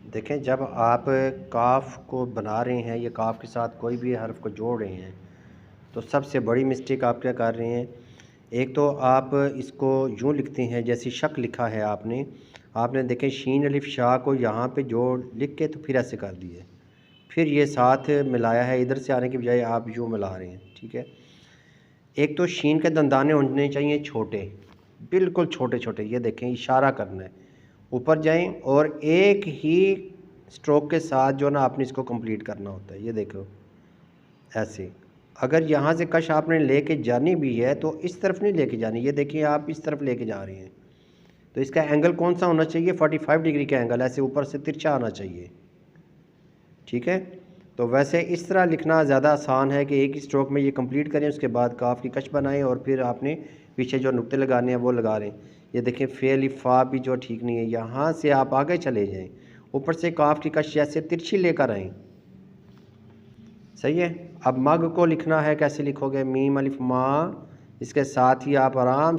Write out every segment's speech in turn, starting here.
देखें, जब आप काफ को बना रहे हैं या काफ के साथ कोई भी हर्फ को जोड़ रहे हैं तो सबसे बड़ी मिस्टेक आप क्या कर रहे हैं। एक तो आप इसको यूँ लिखते हैं जैसे शक लिखा है आपने आपने देखें शीन अलिफ शाह को यहाँ पे जोड़ लिख के तो फिर ऐसे कर दिए, फिर ये साथ मिलाया है, इधर से आने की बजाय आप यूँ मिला रहे हैं। ठीक है, एक तो शीन के दंदाने होने चाहिए छोटे, बिल्कुल छोटे छोटे। ये देखें, इशारा करना है, ऊपर जाएं और एक ही स्ट्रोक के साथ जो ना आपने इसको कंप्लीट करना होता है। ये देखो ऐसे, अगर यहाँ से कश आपने लेके जानी भी है तो इस तरफ नहीं लेके जानी। ये देखिए आप इस तरफ लेके जा रहे हैं तो इसका एंगल कौन सा होना चाहिए, 45 डिग्री का एंगल, ऐसे ऊपर से तिरछा आना चाहिए। ठीक है, तो वैसे इस तरह लिखना ज़्यादा आसान है कि एक ही स्ट्रोक में ये कंप्लीट करें, उसके बाद काफ की कश बनाएं और फिर आपने पीछे जो नुक्ते लगाने हैं वो लगा रहे हैं। ये देखें फ़े अलिफ फ़ा भी जो ठीक नहीं है, यहाँ से आप आगे चले जाएं, ऊपर से काफ की कश जैसे तिरछी लेकर आएँ। सही है। अब मग को लिखना है, कैसे लिखोगे, मीम अलिफ मा, इसके साथ ही आप आराम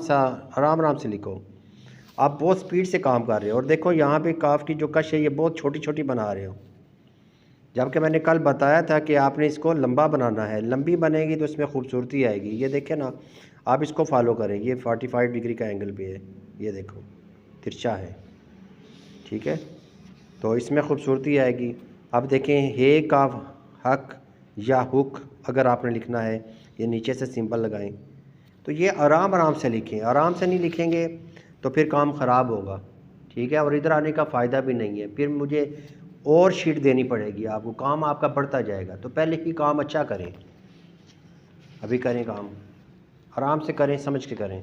आराम से लिखो। आप बहुत स्पीड से काम कर रहे हो और देखो यहाँ पे काफ की जो कश है ये बहुत छोटी छोटी बना रहे हो, जबकि मैंने कल बताया था कि आपने इसको लंबा बनाना है। लंबी बनेगी तो इसमें खूबसूरती आएगी। ये देखें ना, आप इसको फॉलो करें, ये 45 डिग्री का एंगल पे है, ये देखो तिरछा है। ठीक है, तो इसमें खूबसूरती आएगी। अब देखें, हे का हक या हुक अगर आपने लिखना है, ये नीचे से सिंपल लगाएं। तो ये आराम से लिखें, आराम से नहीं लिखेंगे तो फिर काम ख़राब होगा। ठीक है, और इधर आने का फ़ायदा भी नहीं है, फिर मुझे और शीट देनी पड़ेगी आपको, काम आपका बढ़ता जाएगा। तो पहले ही काम अच्छा करें, अभी करें काम, आराम से करें, समझ के करें।